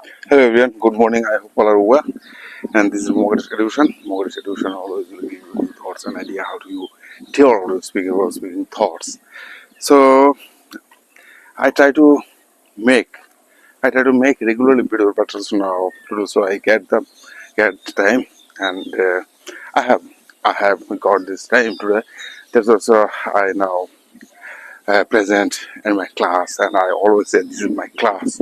Hello everyone, good morning. I hope all are well. And this is Mogadishu Education. Mogadishu Education always will give you thoughts and idea how to you tell how to speak about speaking thoughts. So I try to make I try to make regularly video patterns now to do so I get time and I have got this time today. That's also I now present in my class and I always say this is my class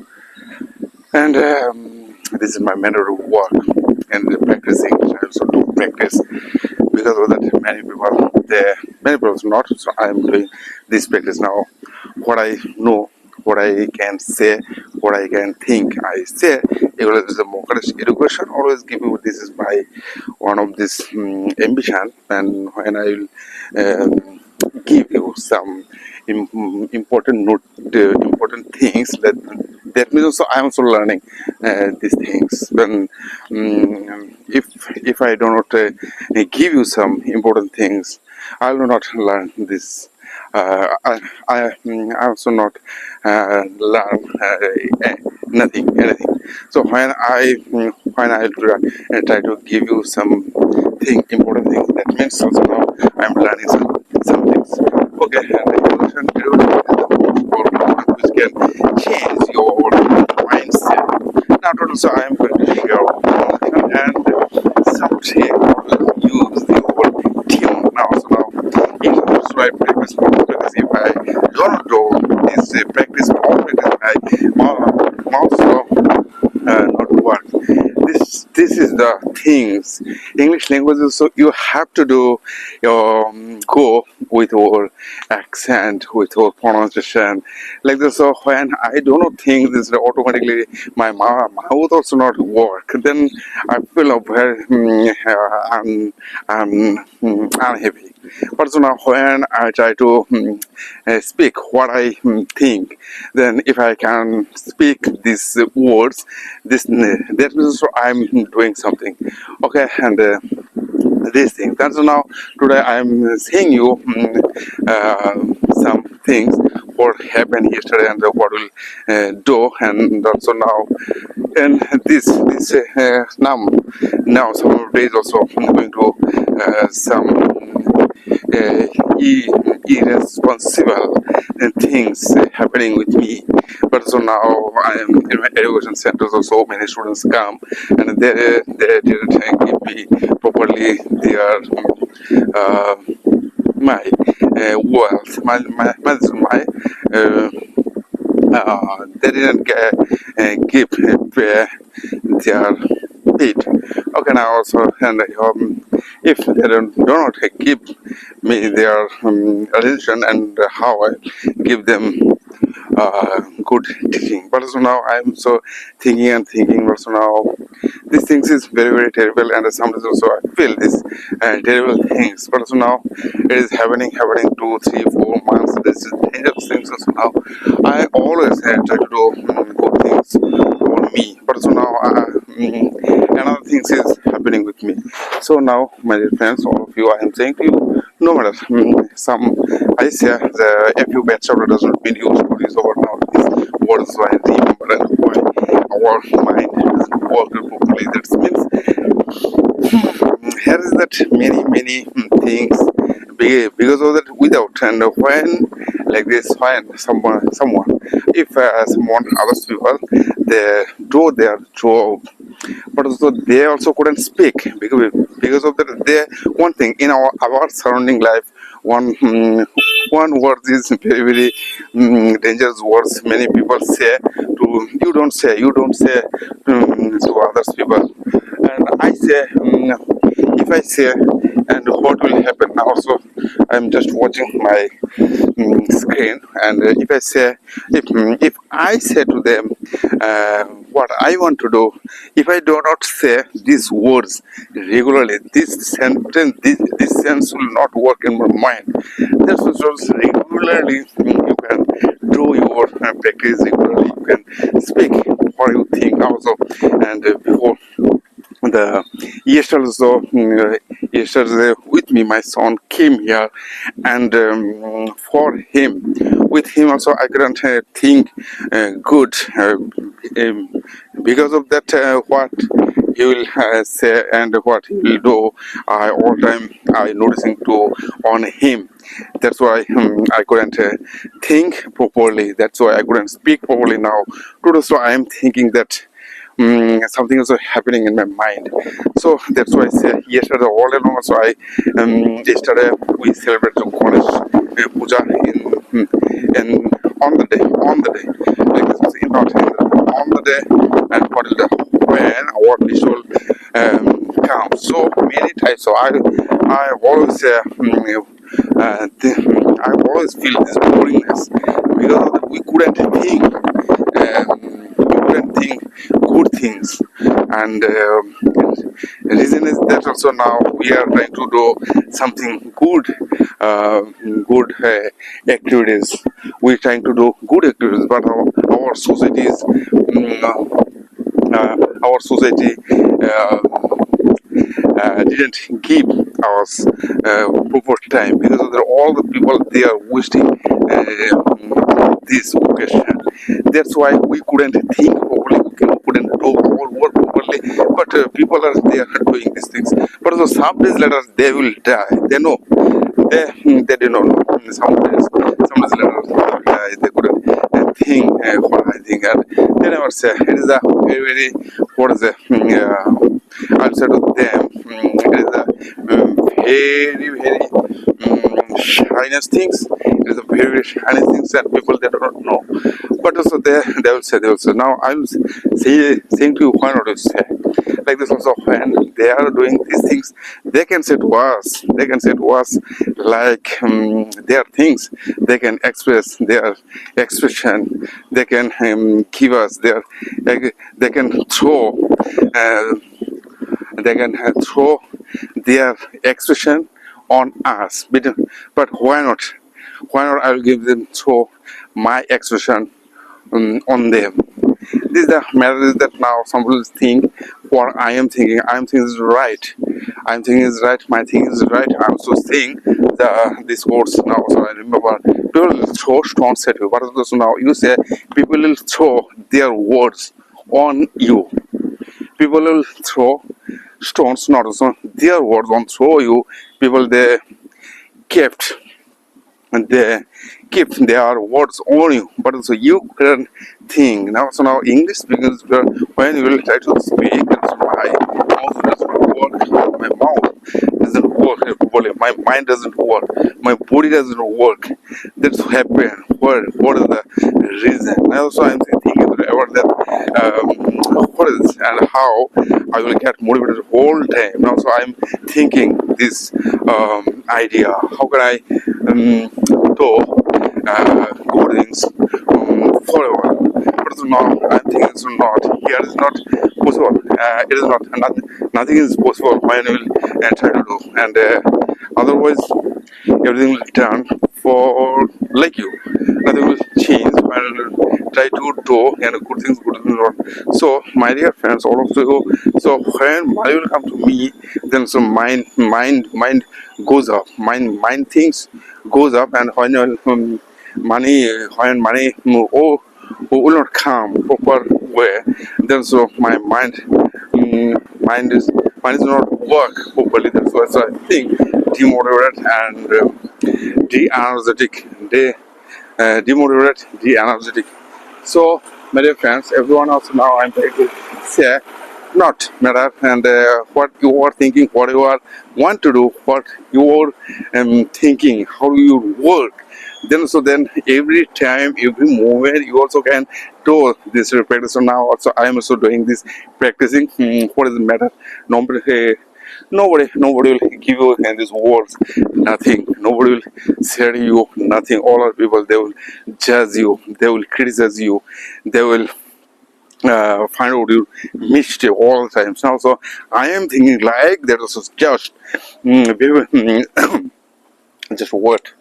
and this is my method of work and practicing. I also do practice because of that many people not. So I am doing this practice now. What I know, what I can say, what I can think, I say. Because this is a Mogadishu education. Always give you this is my one of this ambition, and when I will give you some important important things that means also I'm also learning these things. When if I do not give you some important things, I will not learn this. I also not learn anything. So when I try to give you some important things, that means also now I'm learning some things. Okay, and evolution is the most which can change your mindset. Now, also I am going to share and someday use the word tune. Now, so now, if also I practice more because if I don't do this practice more practice, I also not work. This is the things English language. So you have to do your go with your accent, with your pronunciation, like this. So when I do not think this automatically, my mouth also not work. Then I feel very unhappy. But so now when I try to speak what I think, then if I can speak these words, this that means I'm doing something. Okay, and these things. That's now today I'm saying you some things what happened yesterday and what will do, and also now and this now some days also I'm going to some uh, irresponsible things happening with me. But so now I am in my education center, so many students come and they didn't give me properly their uh, my wealth, my they didn't give their paid. Okay, now also and if they do not give me their attention and how I give them good teaching. But also now I'm so thinking and thinking. Also now these things is very terrible, and sometimes also I feel this terrible things. But also now it is happening 2, 3, 4 months. This is dangerous things. Also now I always try to do good things for me. But also now another things is happening with me. So now, my dear friends, all of you, I am saying to you, no matter some I say a few bad chapter does not mean used to this over now. This words I remember and why our mind doesn't work properly. That means here is that many things because of that without and when like this when someone if someone others people they do their job but also they also couldn't speak because of that they one thing in our surrounding life one word is very dangerous words many people say to you don't say to others people and I say if I say and what will happen now also I'm just watching my screen and if I say if I say to them what I want to do if I do not say these words regularly this sense will not work in my mind that's also regularly you can do your practice regularly you can speak what you think also and before the yesterday with me my son came here and for him with him also I couldn't think good because of that, what he will say and what he will do, I all time I noticing to on him. That's why I couldn't think properly. That's why I couldn't speak properly now. Today, so I am thinking that something is happening in my mind. So that's why I say yesterday all along. So I yesterday we celebrated Ganesh Puja in on the day like this was not in on the day, and what is the when our visual comes so many times. So I always I always feel this boringness because we couldn't think good things, and the reason is that also now we are trying to do something good, good activities. We're trying to do good activities, but our society is our society didn't give us proper time because of all the people they are wasting this occasion. That's why we couldn't think properly, we couldn't do our work properly. But people are they are doing these things. But also some days later they will die. They know. They do not know. Some days later they couldn't think what I think, and they never say it is a very what is a I'll say to them it is a very shyness things. It is a very shyness things that people they do not know. But also they will say now I'm saying to you why not you say like this also when they are doing these things they can say to us like their things they can express their expression, they can give us their they can throw uh, throw their expression on us. But why not? Why not? I will give them throw my expression on them. This is the matter is that now some people think what I am thinking. I am thinking is right. I am thinking is right. My thinking is right. I am so saying these words now. So I remember people will throw stones at you. But also now you say people will throw their words on you. People will throw stones, not also their words on throw you. People they kept and they keep their words on you, but also you couldn't think. Now, so now English speakers, when you will try to speak, it's my mouth doesn't work, my mouth doesn't work properly, my mind doesn't work, my body doesn't work. That's what happened. What is the reason? Now, so I'm thinking about that. What is and how I will get motivated all time. Now, so I'm thinking this idea. How can I do good things forever? But so now I'm thinking it's not. Here is not possible. It is nothing is possible when you will try to do, and otherwise everything will turn for like you. Nothing will change when you try to do and good things not. So my dear friends, all of you. So when money will come to me, then so mind goes up. Mind things goes up, and when when money will not come proper way, then so my mind is not work properly. That's why so I think demotivated and de-energetic, demotivated, de-energetic. So, my dear friends, everyone also now I'm trying to say not matter and what you are thinking, what you are want to do, what you are thinking, how do you work. Then every time, every moment, you also can do this practice. So now also I am also doing this practicing. What does it matter? Nobody will give you in these words nothing. Nobody will say to you nothing. All our people they will judge you, they will criticize you, they will find out your mistake all the time. Now, so I am thinking like that was just just what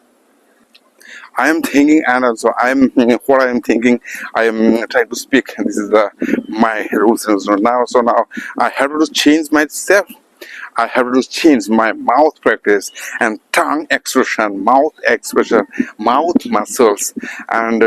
I am thinking, and also I am what I am thinking. I am trying to speak. This is my rules and so now. So now I have to change myself. I have to change my mouth practice and tongue expression, mouth muscles, and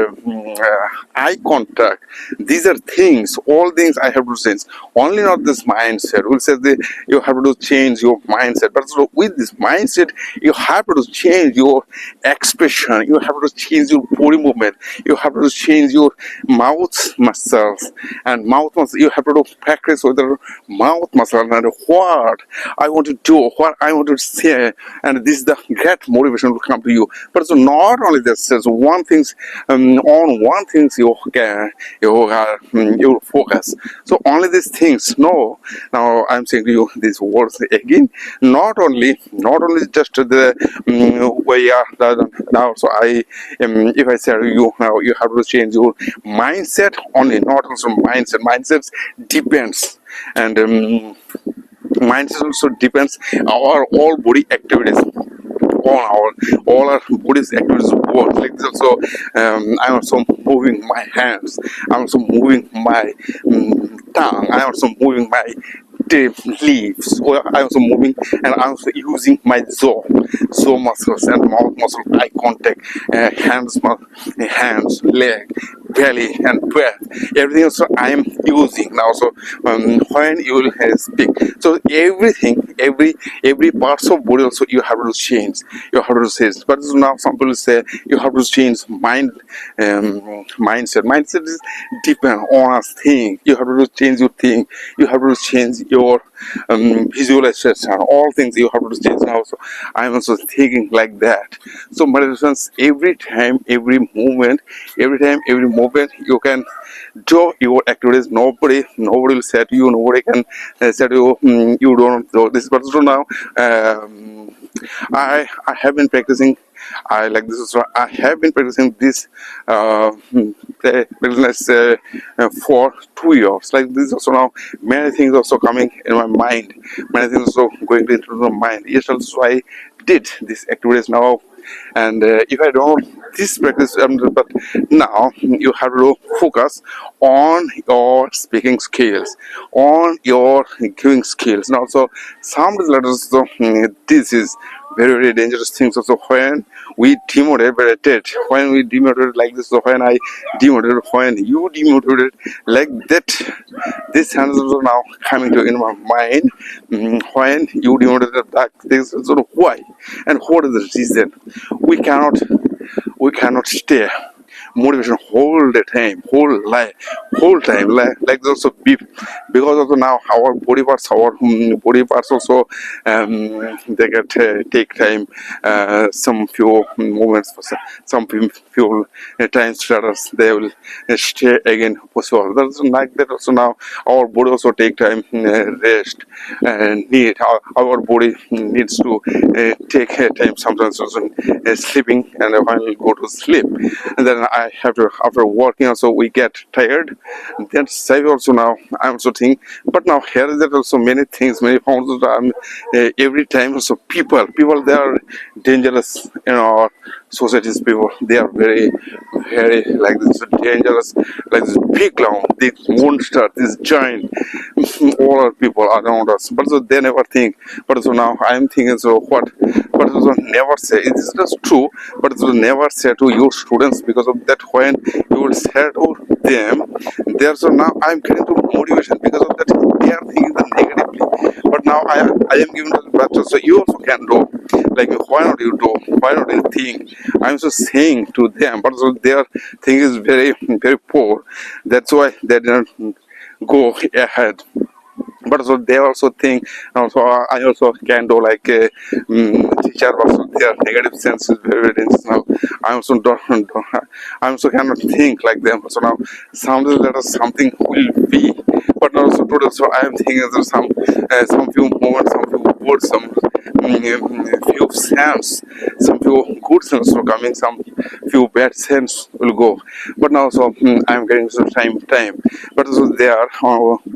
eye contact. These are things, all things I have to change. Only not this mindset. We'll say that you have to change your mindset, but so with this mindset, you have to change your expression. You have to change your body movement. You have to change your mouth muscles and mouth muscles. You have to practice with the mouth muscle and what I want to do, what I want to say, and this is the great motivation will come to you. But so not only this, there's one things on one things you focus. So only these things. No, now I'm saying to you these words again. Not only just the way now. So I if I say to you now, you have to change your mindset only, not also mindset. Mindsets depends and. Mindset also depends our all body activities, all our body's activities work like this. Also I'm also moving my hands, I'm also moving my tongue, I'm also moving my leaves, or I'm also moving and I'm also using my jaw muscles and mouth muscles, eye contact, hands, leg, belly and breath. Everything also I am using now. So when you will speak, so everything, every parts of body also you have to change. You have to change. But so now some people say you have to change mindset. Mindset is depend on a thing. You have to change your thing. You have to change your visualization. All things you have to change now. So I'm also thinking like that. So meditation, every time, every moment, you can do your activities. Nobody will say to you. Nobody can say to you. You don't do this. But so now, I have been practicing. I like this. So I have been practicing this for 2 years. Like this also now, many things also coming in my mind. Many things also going into my mind. Yes, also I did these activities now. And if I don't this practice, but now you have to focus on your speaking skills, on your giving skills. And also some letters. So this is very dangerous things. Also when we demotivated, like this, so when I demotivated, when you demotivated like that, this hands also now coming to in my mind. When you demotivated like this, so why and what is the reason? We cannot stay motivation whole the time, whole time, like also because also now our body parts also they get take time, some few moments for some few time status they will stay again possible. That's like that also now our body also take time rest and need our body needs to take time sometimes also sleeping, and when we go to sleep and then I have to after working also we get tired. That's why also now I'm also thinking, but now here is that also many things, many forms of every time also people they are dangerous in our societies. People they are very like this dangerous, like this big clown, this monster, this giant all our people around us, but so they never think. But so now I'm thinking, so what, but so never say it is just true, but so never say to your students, because of that when you will say to them there, so now I'm getting to motivation because of that they are thinking the negatively. But now I am giving the better, so you also can do like why not you do, why not you think. I'm just saying to them, but so their thing is very poor, that's why they didn't go ahead. But so they also think also I also can do like teacher also their negative sense is very dense now. I also I also cannot think like them. So now someday that is something will be, but also today so I am thinking there's some few moments, some few words, some few sense, some few good sense will coming, some few bad sense will go. But now so I'm getting some time. But so there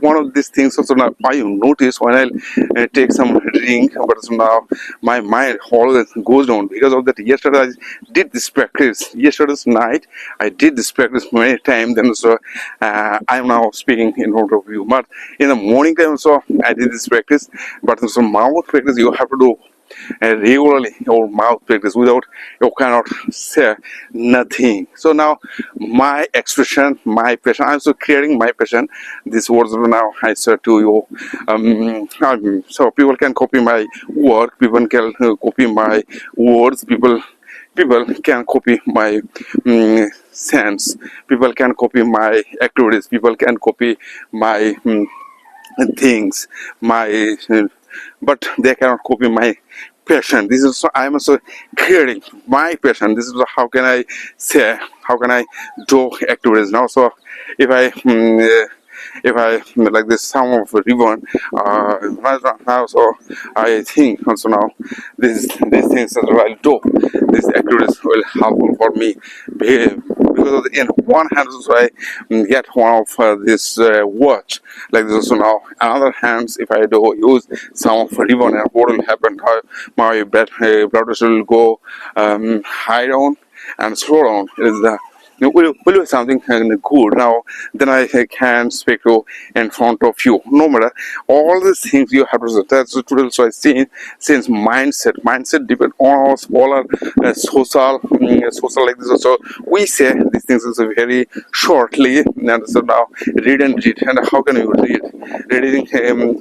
one of these things also now I notice when I take some drink. But so now my mind always goes down because of that. Yesterday I did this practice. Yesterday's night I did this practice many times. Then so I'm now speaking in front of you. But in the morning time so I did this practice. But so mouth practice you have to do regularly. Your mouth practice without you cannot say nothing. So now my expression, my passion, I'm so creating my passion. These words now I say to you. So people can copy my work, people can copy my words, people can copy my sense, people can copy my activities, people can copy my things, my but they cannot copy my passion. This is so I'm also creating my passion. This is how can I say, how can I do activities now. So if I if I like this sum of ribbon now, so I think also now these things as well do, these activities will helpful for me because of in one hand so I get one of this watch like this also now. Another hands if I do use some of ribbon, and what will happen, how my blood pressure will go high down and slow down. It is the will be something good now. Then I can speak to in front of you. No matter all these things you have to. That's today. So I see since mindset depend on us all our social like this. So we say these things is very shortly. And so now read and read. And how can you read? Reading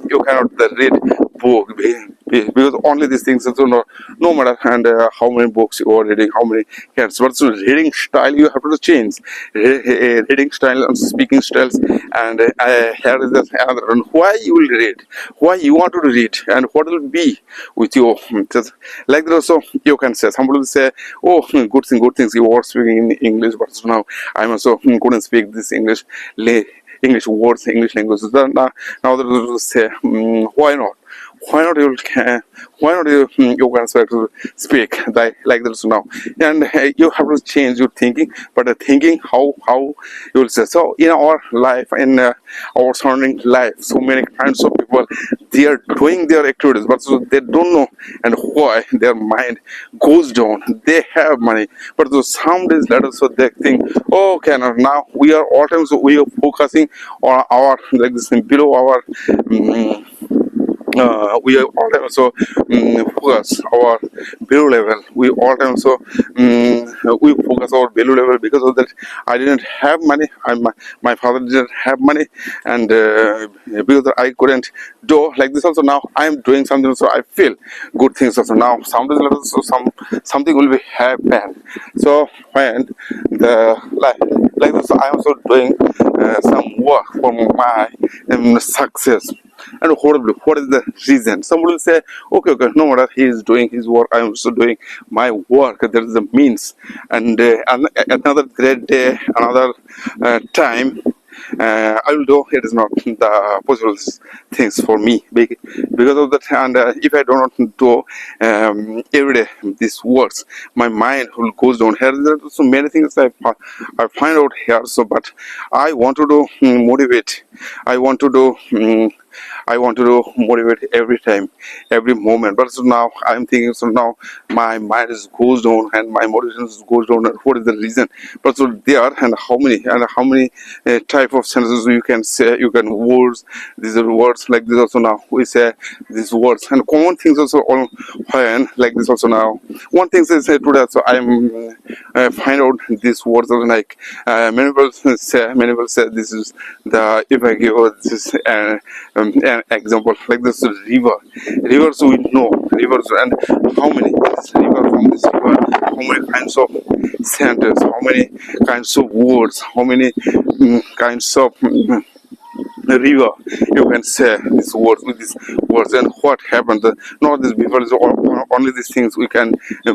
you cannot read book because only these things. So no matter and how many books you are reading, how many cats. But so reading style you have to change. Reading style and speaking styles. And here is another one. Why you will read? Why you want to read? And what will be with you? Just like that also you can say. Somebody will say, oh, good things you are speaking in English, but so now I'm also couldn't speak this English words, English language. Now they will say, why not? Why not you can? Why not you can speak like this now? And you have to change your thinking, but the thinking how you will say. So in our life, in our surrounding life, so many kinds of people they are doing their activities, but so they don't know and why their mind goes down. They have money, but so some days later, so they think, oh, okay, now we are all times we are focusing on our like this below our. We all time also focus our value level. We all time also we focus our value level because of that. I didn't have money. My father didn't have money, and because I couldn't do like this. Also now I am doing something, so I feel good things. Also now something so something will be happen. So when the like this, I am also doing some work for my success. And what is the reason? Someone will say, okay, no matter he is doing his work, I am also doing my work. There is a means, and another great day, another time. I will do. It is not the possible things for me because of that. And if I do not do every day these works, my mind will goes down. Here there are so many things I find out here. So, but I want to do motivate. I want to do. I want to do motivate every time, every moment. But so now I'm thinking. So now my mind is goes down and my motivation goes down. What is the reason? But so there and how many type of sentences you can say, you can words. These are words like this also now. We say these words and common things also all when like this also now. One thing is today. So I'm find out these words also like many people say this is the if I give this an example like this rivers we know rivers and how many this river from this river, how many kinds of sentences, how many kinds of words, how many kinds of river, you can say these words with these words. And what happened, not this before is only these things we can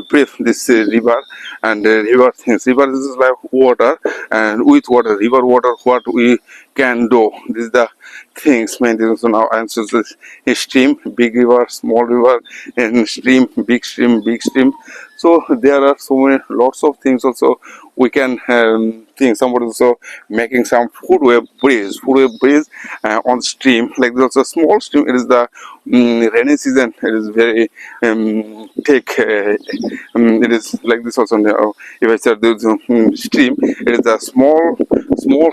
breathe this river. And river things, river is like water, and with water, river water, what we can do, this is the things main things. So now answers this stream, big river, small river, and stream, big stream, big stream. So there are so many lots of things also we can think. Somebody also making some food bridge on stream. Like there's a small stream, it is the rainy season, it is very thick, it is like this also. If I said there's a stream, it is a small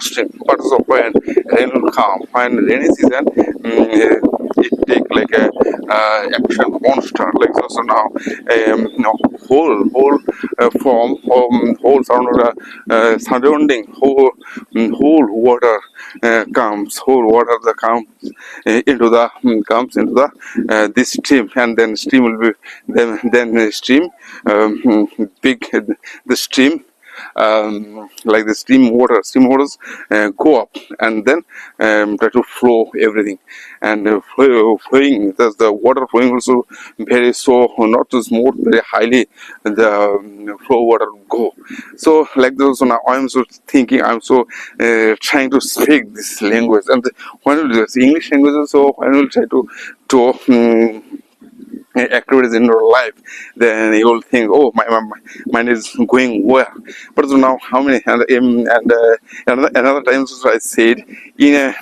stream, but so when rain will come, when rainy season, it take like a action monster, like so. So now whole from whole surrounding whole water comes, whole water that comes into the this stream. And then stream will be then stream, big the stream, like the stream waters go up, and then try to flow everything. And flowing, there's the water flowing also very, so not too smooth, very highly the flow water go. So like this. So now I'm so thinking, I'm so trying to speak this language. And when we do this English language, so when we try to activities in your life, then you will think, oh, my mind is going well. But so now how many, and another time also I said, in a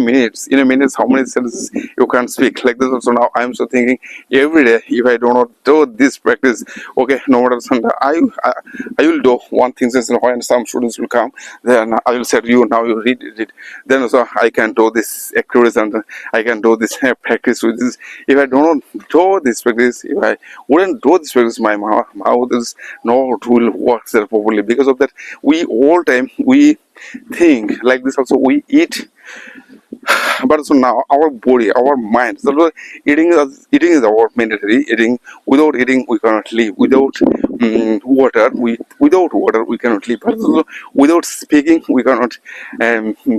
minute how many sentences you can speak, like this also. Now I'm so thinking, every day if I do not do this practice, okay, no matter Sunday, I will do one thing. Since when some students will come, then I will say to you, now you read it, then also I can do this activities, and I can do this practice with this. If I do not do this practice, if I wouldn't do this practice, my mouth is not will work there properly. Because of that, we all time we think like this also, we eat. But so now our body, our mind, so eating is our mandatory. Eating, without eating we cannot live. Without without water we cannot live. But also, without speaking we cannot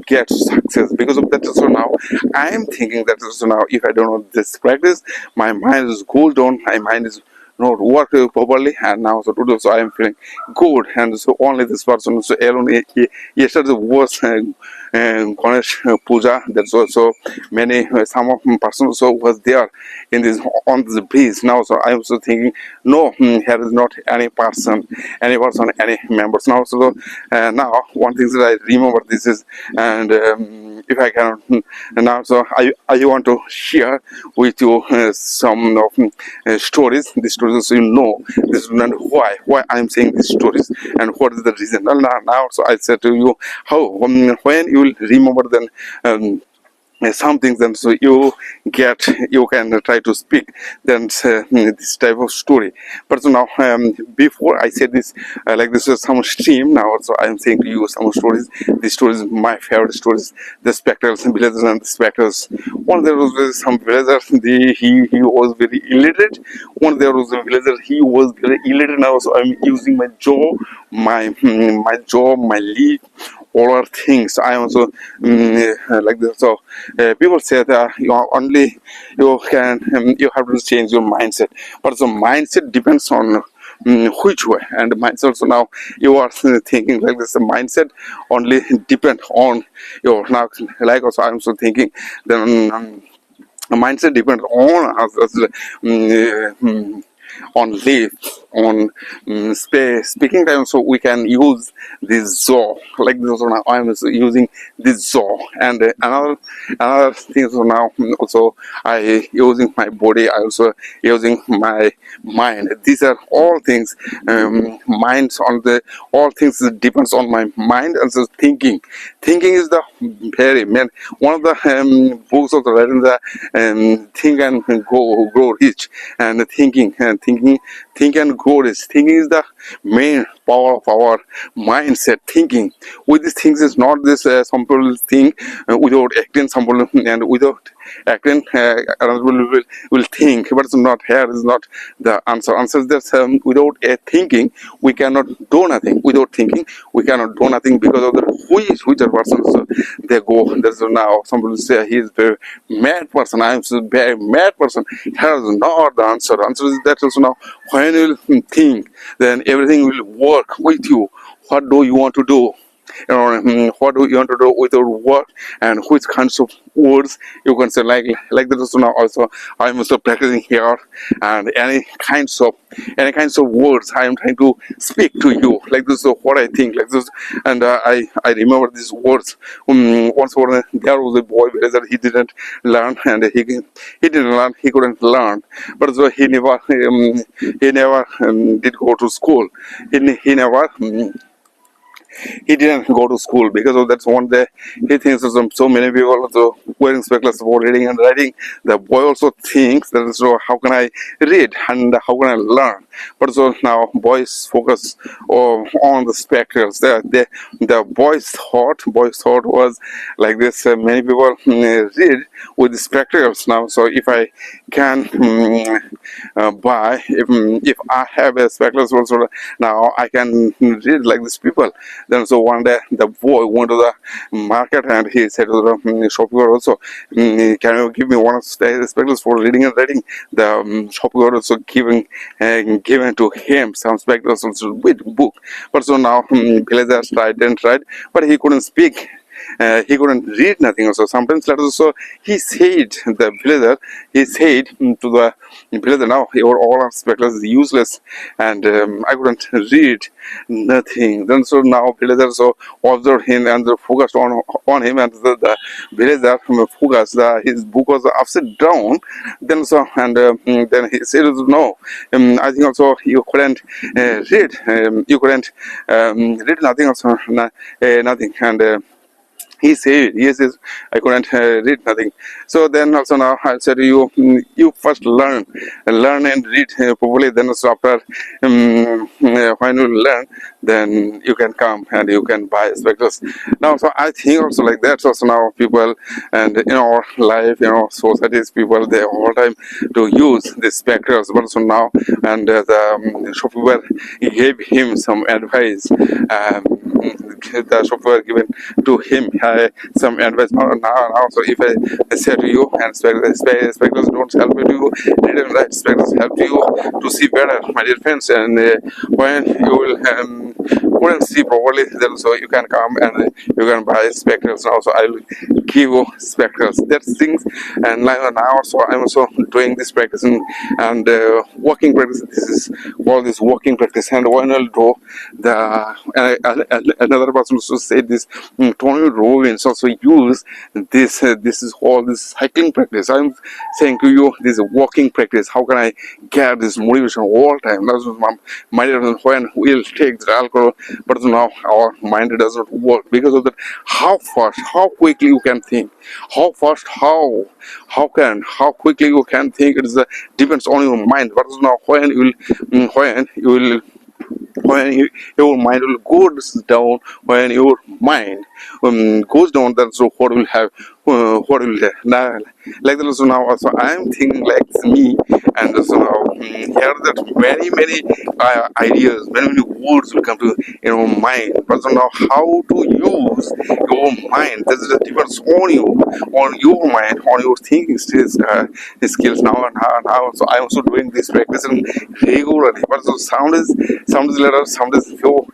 get success. Because of that, so now I am thinking that so now if I don't know this practice, my mind is cooled down, my mind is not working properly. And now so today, so I am feeling good. And so only this person, so alone, yesterday was Ganesh Puja. That's also many, some of persons so was there in this, on this bridge. Now so I am so thinking, no, here is not any person, any members. Now so now one thing that I remember this is, and if I can now, so I want to share with you some of stories. These stories, so you know this, and why I'm saying these stories, and what is the reason. Now so I said to you, how when you will remember, then some things, then so you can try to speak then this type of story. But so now before I said this, like this is some stream. Now also I am saying to you some stories. These stories, my favorite stories, the spectacles and villagers and the spectacles. One, there was some villager, he was very illiterate. One, there was a villager, he was very illiterate. Now so I'm using my jaw, my lip, all are things. I also like this. So people say that you have to change your mindset, but the mindset depends on which way. And mindset also, now you are thinking like this, the mindset only depend on your, now like also I'm also thinking, then mindset depends on us, on live, on speaking time. So we can use this jaw, like this. So now I'm using this jaw. And another thing, so now also I using my body, I also using my mind. These are all things, minds on the, all things depends on my mind. And so thinking is the very main, one of the books of the writing, the think and grow rich. And think and grow rich. Thinking is the main power of our mindset thinking. With these things is not this some people think without acting, some people and without acting another people will think, but it's not. Here is not the answer. Answer is that without a thinking we cannot do nothing. Without thinking we cannot do nothing, because of the which are persons they go. There's now some people say he is very mad person, I am a very mad person. Here is not the answer. The answer is that also now when you will think, then everything will work with you. What do you want to do? What do you want to do with your work, and which kinds of words you can say, like that. Also now also I'm also practicing here, and any kinds of words I am trying to speak to you, like this is what I think, like this. And I remember these words. Once there was a boy that he didn't learn, and he didn't learn, he couldn't learn, but so he never did go to school. He never he didn't go to school, because of that's one day he thinks that so many people also wearing spectacles for reading and writing. The boy also thinks that, so how can I read and how can I learn? But so now boys focus on the spectacles. The boy's thought was like this: many people read with the spectacles now. So if I can buy, if I have a spectacles also, now I can read like these people. Then so one day the boy went to the market and he said to the shopkeeper also, can you give me one of the spectacles for reading and writing? The shopkeeper also given to him some spectacles also with book. But so now villager tried and tried, but he couldn't speak. He couldn't read nothing also. Sometimes later also he said to the villager, now your all our spectacles is useless, and I couldn't read nothing. Then so now villager so observed him and focused on him, and the villager focused, his book was upside down. Then so and then he said, no, I think also you couldn't read, you couldn't read nothing also, nothing. And he said, yes, I couldn't read nothing. So then also now I said to you, you first learn and read properly. Then also after when you learn, then you can come and you can buy spectacles. Now, so I think also like that. Also now people and in our life, societies, people, they all time to use the spectacles. But also now, and the shopkeeper gave him some advice. The shopkeeper given to him some advice. Now, so if I say to you, and spectacles don't help you to read and write, spectacles help you to see better, my dear friends. And when you will couldn't see properly, then so you can come and you can buy spectacles. Now, so I will give you spectacles. That's things. And now also I'm also doing this practicing and walking practice. This is called this walking practice. And when I'll do another person also said this, Tony Robbins also use this. This is all this cycling practice. I'm saying to you, this is walking practice. How can I get this motivation all time? That's my mind. When we'll take the alcohol, but now our mind doesn't work because of that. How fast, how quickly you can think, how fast, how quickly you can think. It is depends on your mind. But now when your mind will go down, when your mind goes down, then so what will have what will now, like that. So now also I am thinking like me, and so now here that many ideas, many words will come to your mind. But so now how to use your mind, this is a difference on you, on your mind, on your thinking skills. Now so I am also doing this practice regularly. But so sound is later, sound is few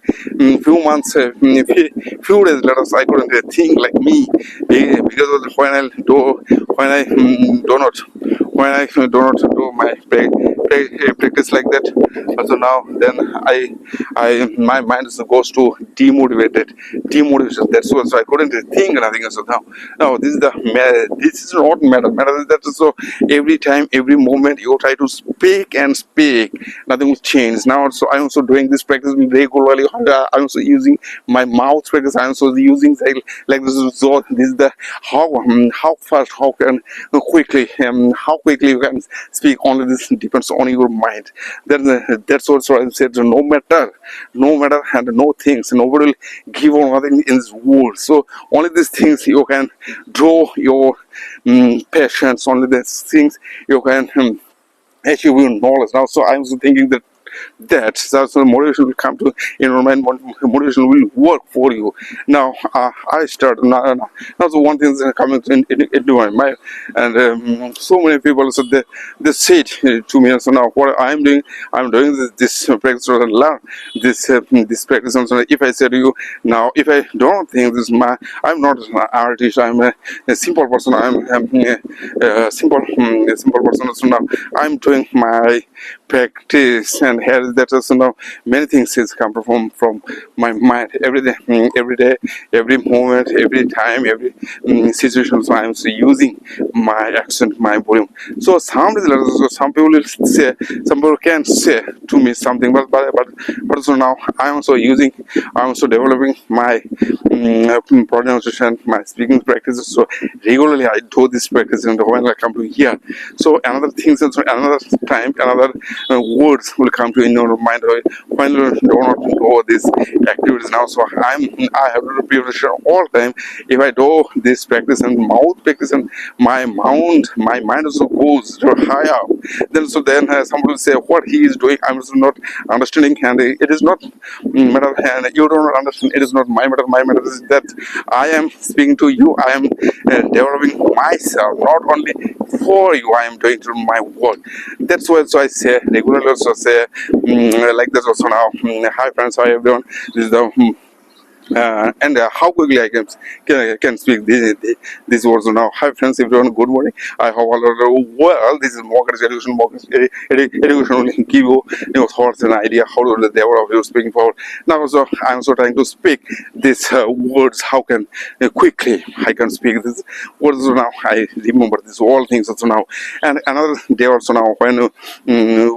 months, few days later, I couldn't think like me, because of when I do not do my practice like that. Also now then my mind goes to demotivation. That's what. So I couldn't think nothing. So now this is not matter. Matter is that so every time, every moment you try to speak, nothing will change. Now so I'm also doing this practice regularly. I'm also using my mouth practice. I'm also using like this. So this is the how fast, how quickly you can speak. Only this depends on your mind. Then that's also I said, no matter and no things, nobody will give or nothing in this world. So only these things you can draw your passions. Only these things you can achieve your knowledge. Now, so I'm also thinking that's the motivation will come to in your mind. Motivation will work for you. Now I start now the one thing is coming into my mind, and so many people, so they said to me, so now what I'm doing this practice and learn this practice. And so if I say to you now, if I don't think this I'm not an artist, I'm a simple person, I'm a simple person. So now I'm doing my practice, and here is that also now many things is come from my mind every day, every moment, every time, every situation. So I'm using my accent, my volume. So some people will say, some people can say to me something, but so now I'm also developing my pronunciation, my speaking practices. So regularly I do this practice, and when I come to here, so another things, and so another time, another words will come to in your mind when you do not do these activities. Now, so I have to be preparation all time. If I do this practice and mouth practice, and my mind also goes to high up, then somebody will say what he is doing I'm also not understanding, and it is not matter, and you don't understand, it is not my matter. My matter is that I am speaking to you, I am developing myself, not only for you I am doing to my work. That's why so I say regularly also say like this also now. Hi friends, hi everyone. This is the and how quickly I can speak these words now. Hi friends, everyone. Good morning. I hope all are well. This is Mortgage Education. Education will give you your thoughts and idea how to the level of your speaking power. Now, also I'm also trying to speak these words. How can quickly I can speak these words now. I remember these all things also now. And another day also now when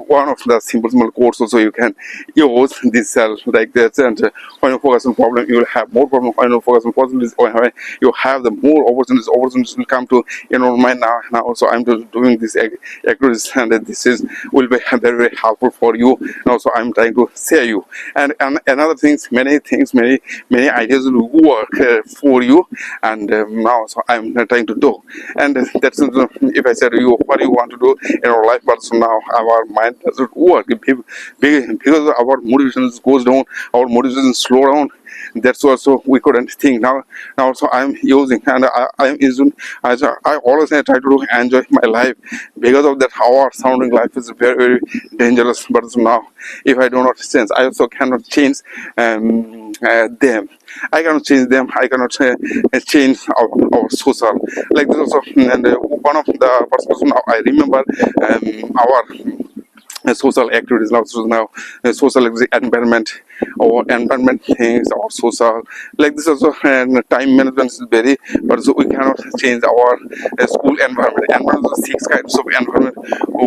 one of the simple quotes also you can use this like that, and when you focus on problem you will have more problem. When you focus on possibilities, when you have the more opportunities will come to in your mind. Now also I'm doing this activities, and this is will be very helpful for you. And also I'm trying to say you, and another many things, many ideas will work for you. And now so I'm trying to do, and that's if I said to you what you want to do in your life, but so now our mind doesn't work because our motivation goes down, our motivation slow down. That's also we couldn't think. Now also I'm using, and I'm using as I always try to enjoy my life. Because of that our surrounding life is very dangerous. But so now if I do not change, I also cannot change them. I cannot change them. I cannot change our social like this also. And one of the persons now I remember our social activities now. So now social environment or environment things or social like this also, and time management is very, but so we cannot change our school environment is six kinds of environment.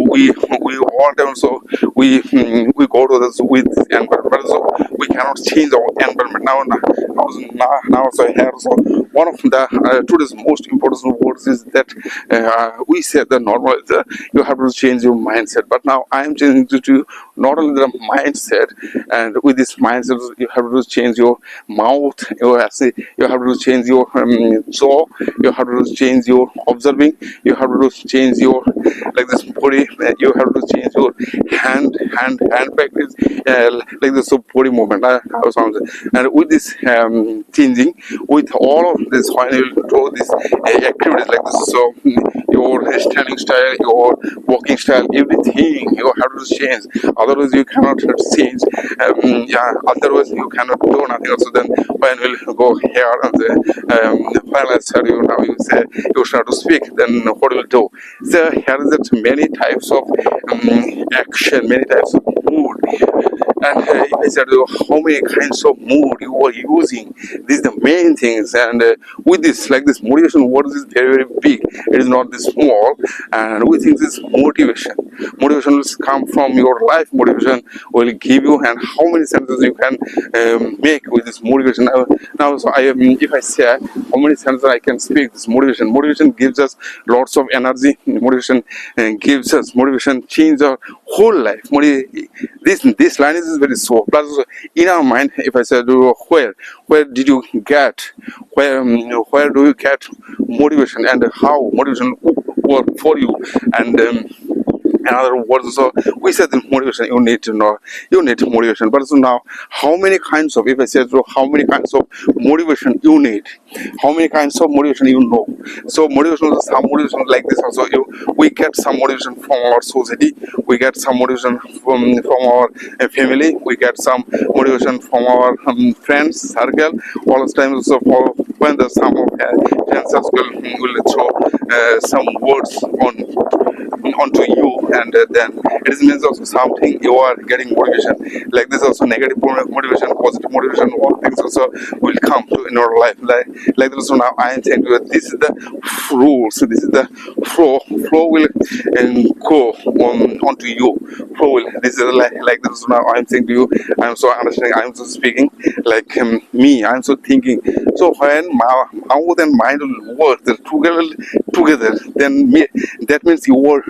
We all time, so we go to this with this environment, but so we cannot change our environment. Now so here, so one of the today's most important words is that we said the normal you have to change your mindset. But now I am changing to not only the mindset, and with this mindset you have to change your mouth, you have to change your jaw, you have to change your observing, you have to change your like this body, you have to change your hand practice like this, so body movement. And with this changing, with all of this, when you do this activities like this, so your standing style, your walking style, everything you have to change. Otherwise you cannot change. Otherwise you cannot do nothing. Also then when we'll go here and when I tell you now you say you start to speak, then what will do? So here is that many types of action, many types of mood. And if I said how many kinds of mood you are using, these are the main things. And with this, like this motivation word is very big. It is not this small. And we think this motivation. Motivation will come from your life. Motivation will give you, and how many sentences you can make with this motivation. Now so if I say how many sentences I can speak, this motivation gives us lots of energy. Motivation gives us motivation, change our whole life. This line is very so. Plus, in our mind, if I say, where did you get, where do you get motivation, and how motivation work for you, and in other words, so we said the motivation you need to know, you need motivation. But so now, how many kinds of, if I say so, how many kinds of motivation you need, how many kinds of motivation you know? So motivation, some motivation like this also. We get some motivation from our society, we get some motivation from our family, we get some motivation from our friends circle. All the time also, for when the some of friends circle will throw some words onto you, and then it means also something you are getting motivation. Like this also, negative motivation, positive motivation, all things also will come to in your life. Like this. So now I am saying to you, this is the rules. So this is the flow. Flow will go onto you. Flow will. This is like this. So now I am saying to you, I am so understanding. I am so speaking like me. I am so thinking. So when mouth and mind will work together, then that means you are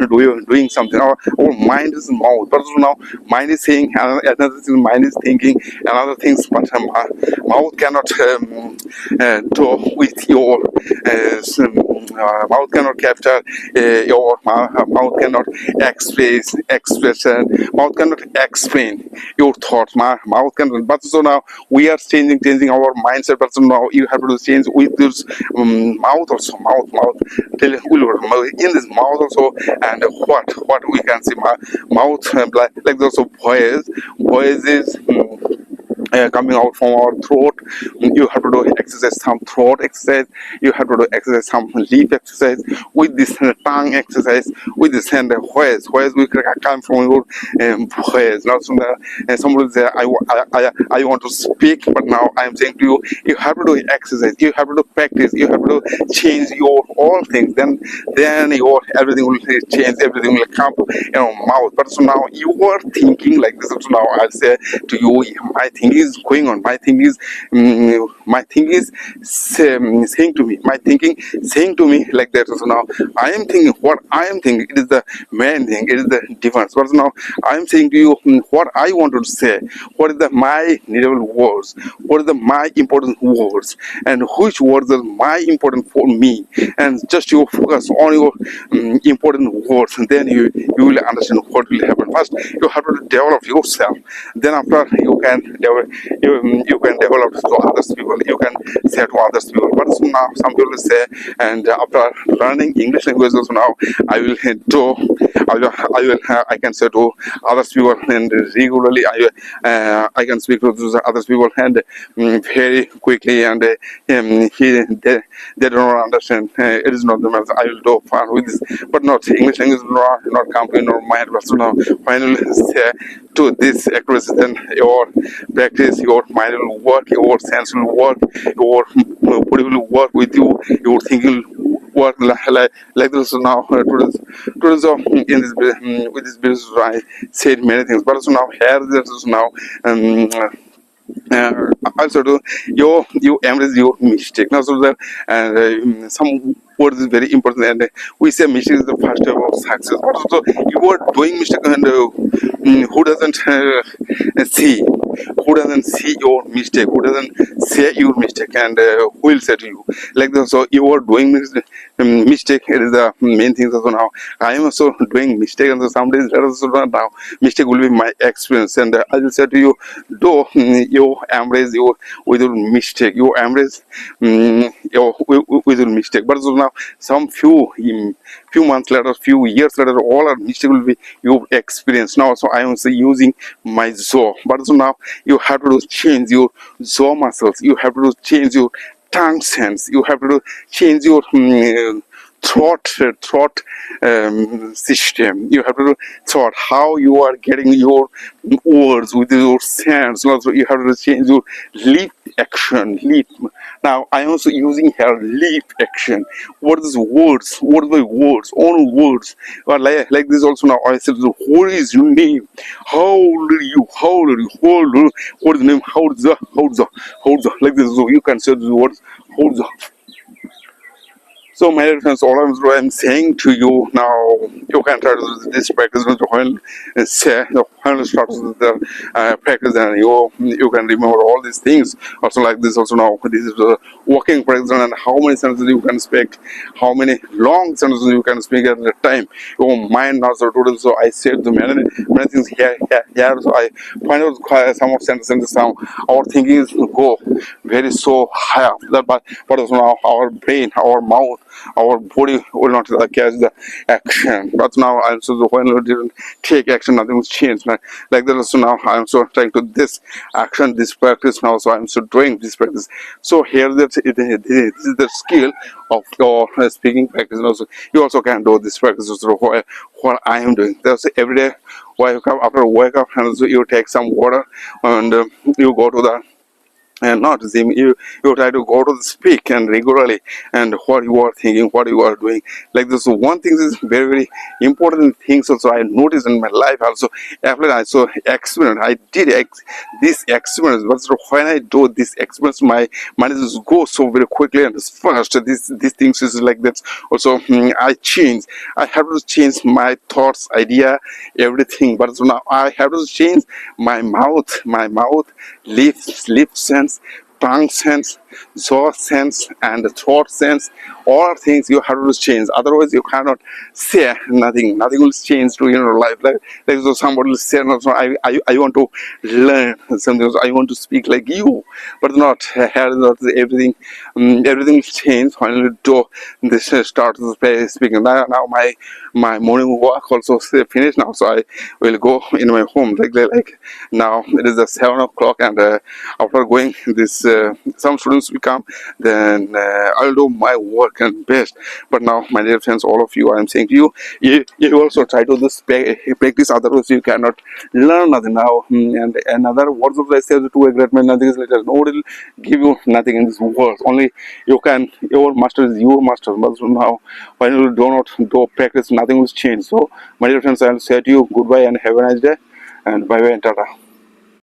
doing something. Our mind is mouth, but so now mind is saying, another thing, mind is thinking, another things, but mouth cannot talk with your mouth cannot capture your mouth cannot expression, mouth cannot explain your thoughts. Mouth cannot. But so now we are changing our mindset. But so now you have to change with this mouth also. Mouth. In this mouth also, and what we can see, mouth like also voice is coming out from our throat. You have to do exercise, some throat exercise. You have to do exercise, some lip exercise. With this tongue exercise, with this hand voice we come from your voice. Now somebody say, I want to speak, but now I am saying to you, you have to do exercise, you have to do practice, you have to change your all things. Then your everything will change, everything will come in your mouth. But so now you are thinking like this. So now I'll say to you, my thinking is going on. My thinking is saying to me. My thinking saying to me like that. So now I am thinking what I am thinking. It is the main thing. It is the difference. But now I am saying to you what I want to say. What is my needable words? What is my important words? And which words are my important for me? And just you focus on your important words, and then you will understand what will happen. First, you have to develop yourself. Then after you can develop to others people. You can say to others people. But so now some people say, and after learning English language also now I can say to others people, and regularly I can speak to others people, and very quickly, and they don't understand. It is not the matter. I will do fun with this, but not English language not come in your mind. But so now finally say to this accuracy, then your practice, your mind will work, your sense will work, your body will work with you, your thinking will work like this. So now today's in this with this business I said many things, but so now here this is now also do you embrace your mistake. Now so that and some words is very important, and we say mistake is the first step of success. But also you are doing mistake, and who doesn't see your mistake, who doesn't say your mistake, and who will say to you like that. So you are doing mistake. It is the main thing. So now I am also doing mistake, and so some days now mistake will be my experience, and I will say to you, though you embrace your with your mistake, you embrace your with your mistake. But so now some few months later, few years later, all our mistake will be your experience. Now so I am using my jaw. But so now you have to change your jaw muscles, you have to change your tongue sense, you have to change your thought system. You have to thought how you are getting your words with your sense. Also, you have to change your lip action. Lip. Now I am also using here lip action. What is words? What are the words? Own words. Or like this also now. I said, what is your name? How old are you? How old are you? How old are you? What is the name? How old is the like this? So you can say the words. How old is the. So, my dear friends, all I'm saying to you now, you can try to do this practice when say when you start the practice, and you can remember all these things. Also, like this, also now this is the working practice, and how many sentences you can speak, how many long sentences you can speak at a time. Your mind also today. So I said the many things here. So I find out some of sentences. Some our thinking is go very so high up. That but also now our brain, our mouth, our body will not catch the action. But now I'm so when we didn't take action, nothing will change. Like that. So now I'm so trying to this action, this practice now. So I'm so doing this practice. So here this is the skill of your speaking practice. And also you also can do this practice. So what I am doing. That's every day. Wake up after wake up, and so you take some water and you go to the and not Zim, you try to go to the speak and regularly and what you are thinking, what you are doing. Like this one thing is very important things also I noticed in my life also. After I saw experiment, I did this experiment, but so when I do this experiment, my mind just go so very quickly and fast. These things is like that also. I change, I have to change my thoughts, idea, everything. But so now I have to change my mouth, lip sense, tongue sense, jaw sense, and the throat sense. All things you have to change. Otherwise, you cannot say nothing. Nothing will change to your life. Like so somebody will say, no, I want to learn something. I want to speak like you, but not here. Not everything. Everything will change when you do this. Start speaking. Now my morning walk also finished now, so I will go in my home. Like now it is 7 o'clock, and after going this, some students will come. Then I'll do my work and best. But now, my dear friends, all of you, I am saying to you, you also try to this practice. Otherwise, you cannot learn nothing now. And another words of life says to a great man, nothing is little. Nobody will give you nothing in this world. Only you can. Your master is your master. But now, when you do not do practice, nothing will change. So, my dear friends, I will say to you goodbye and have a nice day. And bye bye and tata.